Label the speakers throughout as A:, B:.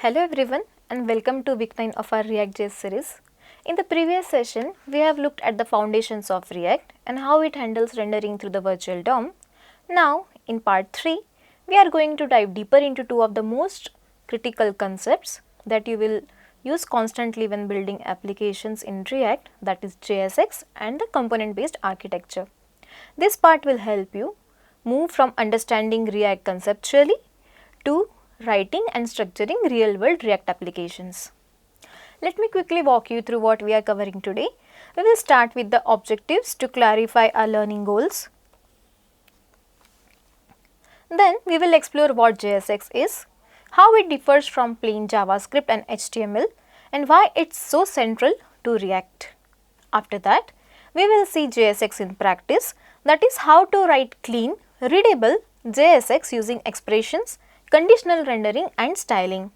A: Hello everyone and welcome to week 9 of our React.js series. In the previous session, we have looked at the foundations of React and how it handles rendering through the virtual DOM. Now, in part 3, we are going to dive deeper into two of the most critical concepts that you will use constantly when building applications in React, that is JSX and the component-based architecture. This part will help you move from understanding React conceptually to writing and structuring real-world React applications. Let me quickly walk you through what we are covering today. We will start with the objectives to clarify our learning goals. Then we will explore what JSX is, how it differs from plain JavaScript and HTML, and why it's so central to React. After that, we will see JSX in practice, that is how to write clean, readable JSX using expressions, conditional rendering and styling.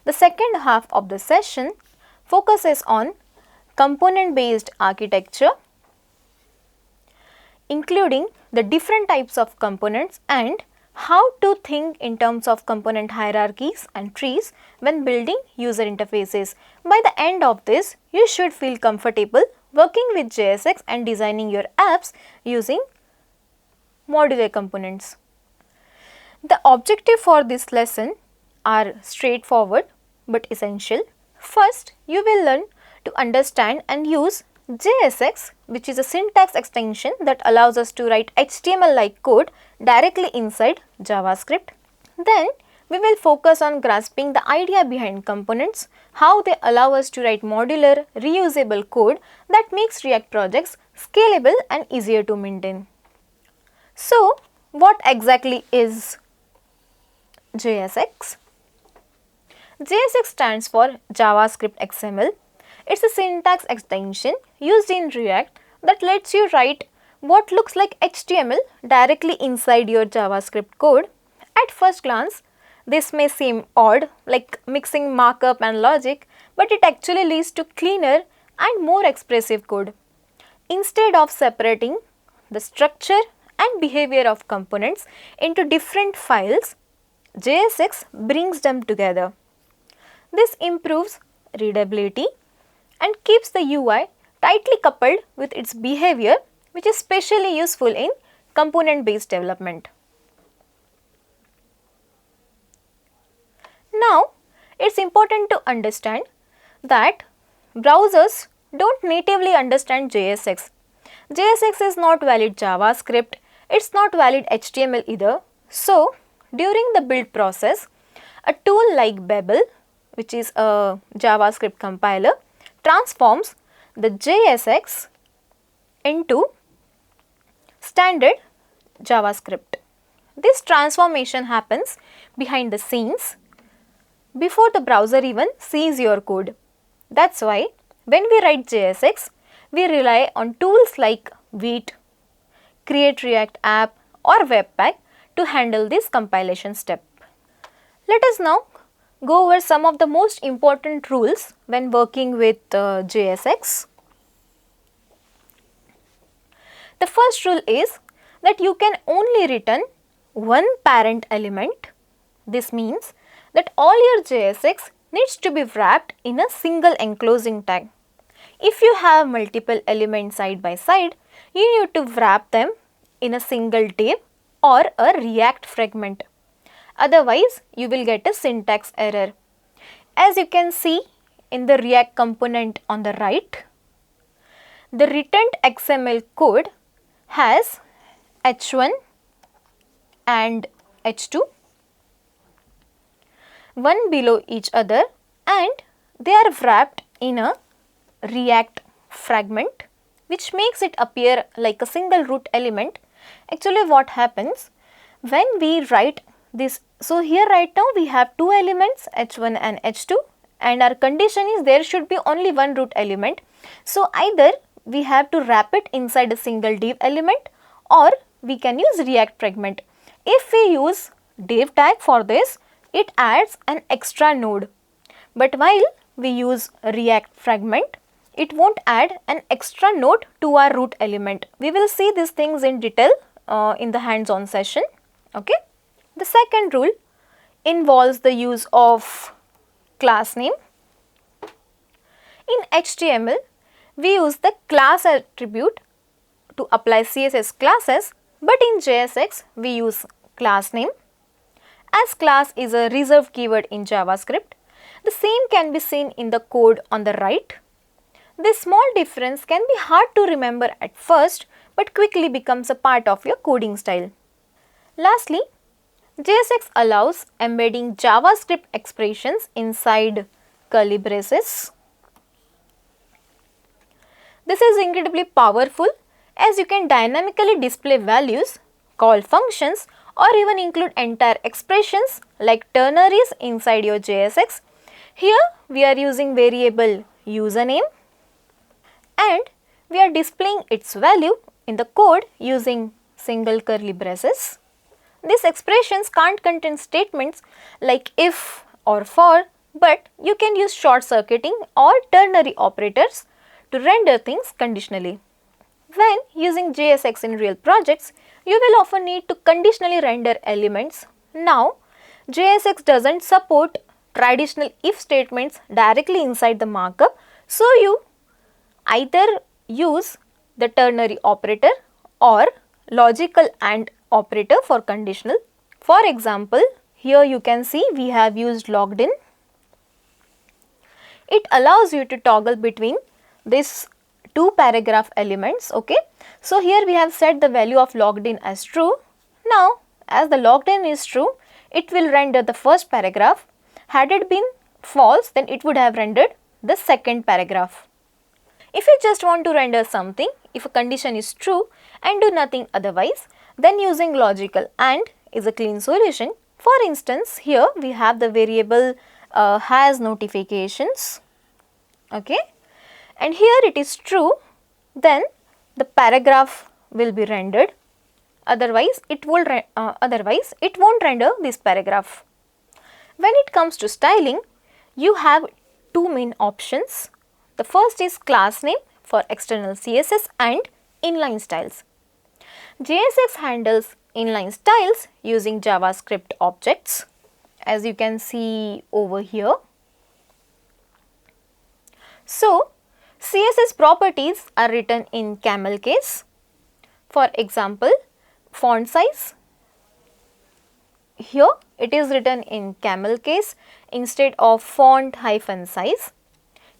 A: The second half of the session focuses on component-based architecture, including the different types of components and how to think in terms of component hierarchies and trees when building user interfaces. By the end of this, you should feel comfortable working with JSX and designing your apps using modular components. The objective for this lesson are straightforward but essential. First, you will learn to understand and use JSX, which is a syntax extension that allows us to write HTML-like code directly inside JavaScript. Then, we will focus on grasping the idea behind components, how they allow us to write modular, reusable code that makes React projects scalable and easier to maintain. So, what exactly is JSX? JSX stands for JavaScript XML. It's a syntax extension used in React that lets you write what looks like HTML directly inside your JavaScript code. At first glance, this may seem odd, like mixing markup and logic, but it actually leads to cleaner and more expressive code. Instead of separating the structure and behavior of components into different files, JSX brings them together. This improves readability and keeps the UI tightly coupled with its behavior, which is especially useful in component-based development. Now, it's important to understand that browsers don't natively understand JSX. JSX is not valid JavaScript, it's not valid HTML either. So, during the build process, a tool like Babel, which is a JavaScript compiler, transforms the JSX into standard JavaScript. This transformation happens behind the scenes before the browser even sees your code. That's why when we write JSX, we rely on tools like Vite, Create React App or Webpack to handle this compilation step. Let us now go over some of the most important rules when working with JSX. The first rule is that you can only return one parent element. This means that all your JSX needs to be wrapped in a single enclosing tag. If you have multiple elements side by side, you need to wrap them in a single div or a React fragment. Otherwise, you will get a syntax error. As you can see in the React component on the right, the returned XML code has H1 and H2, one below each other, and they are wrapped in a React fragment, which makes it appear like a single root element. Actually, what happens when we write this? So, here right now we have two elements H1 and H2, and our condition is there should be only one root element. So, either we have to wrap it inside a single div element or we can use React fragment. If we use div tag for this, it adds an extra node. But while we use React fragment, it won't add an extra node to our root element. We will see these things in detail in the hands-on session. Okay. The second rule involves the use of class name. In HTML, we use the class attribute to apply CSS classes, but in JSX, we use class name. As class is a reserved keyword in JavaScript, the same can be seen in the code on the right. This small difference can be hard to remember at first, but quickly becomes a part of your coding style. Lastly, JSX allows embedding JavaScript expressions inside curly braces. This is incredibly powerful as you can dynamically display values, call functions, or even include entire expressions like ternaries inside your JSX. Here we are using variable username and we are displaying its value in the code using single curly braces. These expressions can't contain statements like if or for, but you can use short circuiting or ternary operators to render things conditionally. When using JSX in real projects, you will often need to conditionally render elements. Now, JSX doesn't support traditional if statements directly inside the markup, so you either use the ternary operator or logical AND operator for conditional. For example, here you can see we have used logged in. It allows you to toggle between these two paragraph elements, okay. So here we have set the value of logged in as true. Now, as the logged in is true, it will render the first paragraph. Had it been false, then it would have rendered the second paragraph. If you just want to render something, if a condition is true and do nothing otherwise, then using logical AND is a clean solution. For instance, here we have the variable has notifications, okay, and here it is true, then the paragraph will be rendered, otherwise it won't render this paragraph. When it comes to styling, you have two main options. The first is class name for external CSS and inline styles. JSX handles inline styles using JavaScript objects, as you can see over here. So, CSS properties are written in camel case. For example, font size. Here it is written in camel case instead of font hyphen size.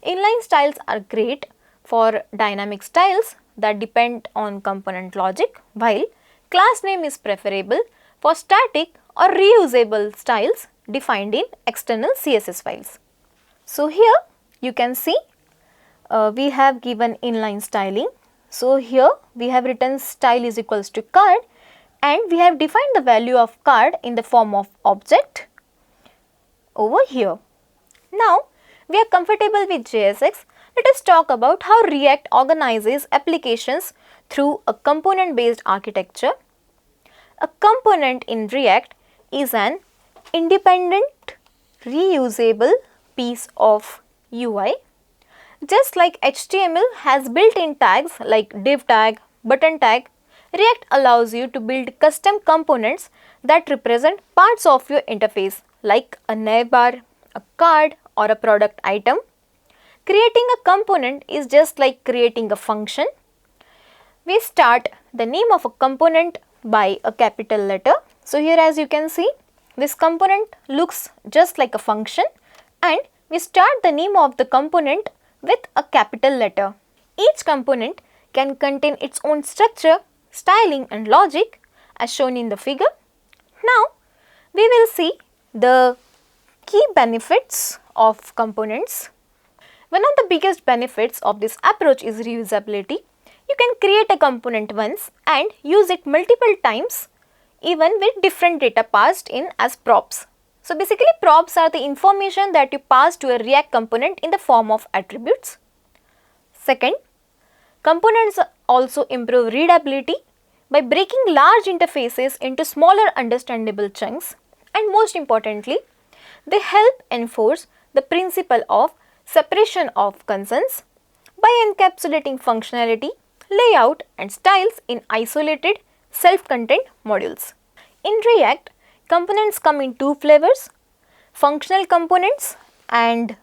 A: Inline styles are great for dynamic styles that depend on component logic, while class name is preferable for static or reusable styles defined in external CSS files. So here you can see we have given inline styling. So here we have written style is equals to card and we have defined the value of card in the form of object over here. Now we are comfortable with JSX. Let us talk about how React organizes applications through a component-based architecture. A component in React is an independent, reusable piece of UI. Just like HTML has built-in tags like div tag, button tag, React allows you to build custom components that represent parts of your interface like a navbar, a card, or a product item. Creating a component is just like creating a function. We start the name of a component by a capital letter. So here as you can see, this component looks just like a function and we start the name of the component with a capital letter. Each component can contain its own structure, styling and logic as shown in the figure. Now we will see the key benefits of components. One of the biggest benefits of this approach is reusability. You can create a component once and use it multiple times even with different data passed in as props. So basically props are the information that you pass to a React component in the form of attributes. Second, components also improve readability by breaking large interfaces into smaller understandable chunks, and most importantly, they help enforce the principle of separation of concerns by encapsulating functionality, layout and styles in isolated self-contained modules. In React, components come in two flavors, functional components and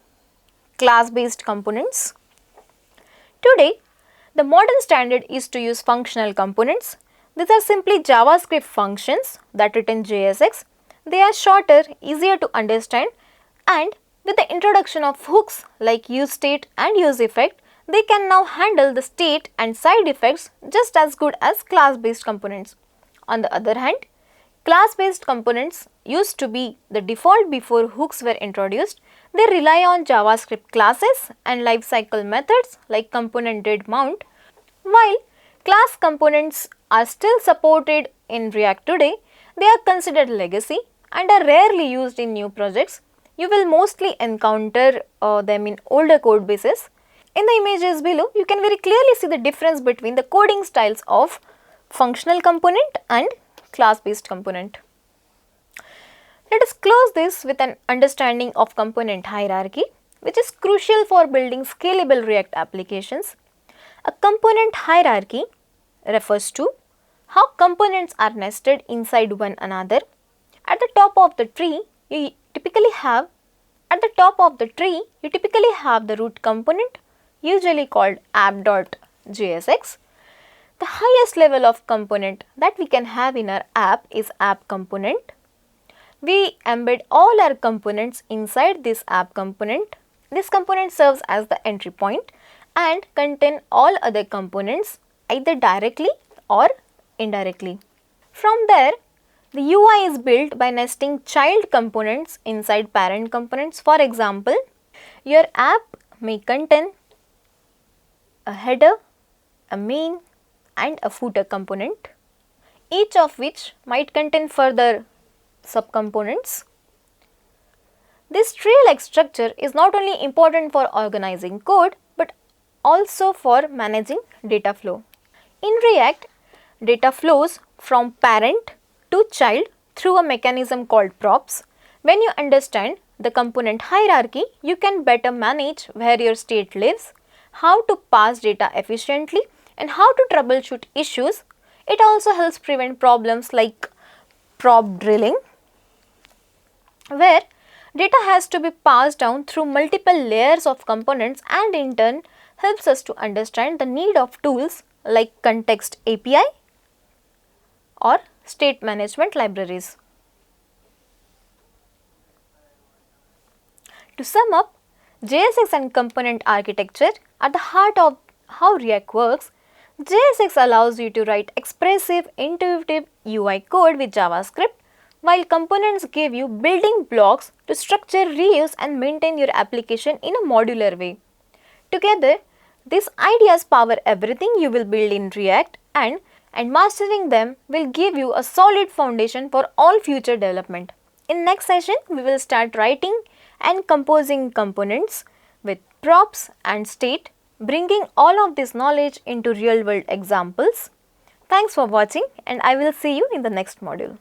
A: class-based components. Today, the modern standard is to use functional components. These are simply JavaScript functions that return JSX. They are shorter, easier to understand, and with the introduction of hooks like useState and useEffect, they can now handle the state and side effects just as good as class-based components. On the other hand, class-based components used to be the default before hooks were introduced. They rely on JavaScript classes and lifecycle methods like component.mount. While class components are still supported in React today, they are considered legacy and are rarely used in new projects. You will mostly encounter them in older code bases. In the images below, you can very clearly see the difference between the coding styles of functional component and class-based component. Let us close this with an understanding of component hierarchy, which is crucial for building scalable React applications. A component hierarchy refers to how components are nested inside one another. At the top of the tree, you typically have the root component, usually called app.jsx. The highest level of component that we can have in our app is app component. We embed all our components inside this app component. This component serves as the entry point and contain all other components either directly or indirectly. From there, the UI is built by nesting child components inside parent components. For example, your app may contain a header, a main, and a footer component, each of which might contain further subcomponents. This tree-like structure is not only important for organizing code but also for managing data flow. In React, data flows from parent to child through a mechanism called props. When you understand the component hierarchy, you can better manage where your state lives, how to pass data efficiently, and how to troubleshoot issues. It also helps prevent problems like prop drilling, where data has to be passed down through multiple layers of components, and in turn helps us to understand the need of tools like context API or state management libraries. To sum up, JSX and component architecture are the heart of how React works. JSX allows you to write expressive, intuitive UI code with JavaScript, while components give you building blocks to structure, reuse, and maintain your application in a modular way. Together, these ideas power everything you will build in React, and mastering them will give you a solid foundation for all future development. In next session, we will start writing and composing components with props and state, bringing all of this knowledge into real-world examples. Thanks for watching, and I will see you in the next module.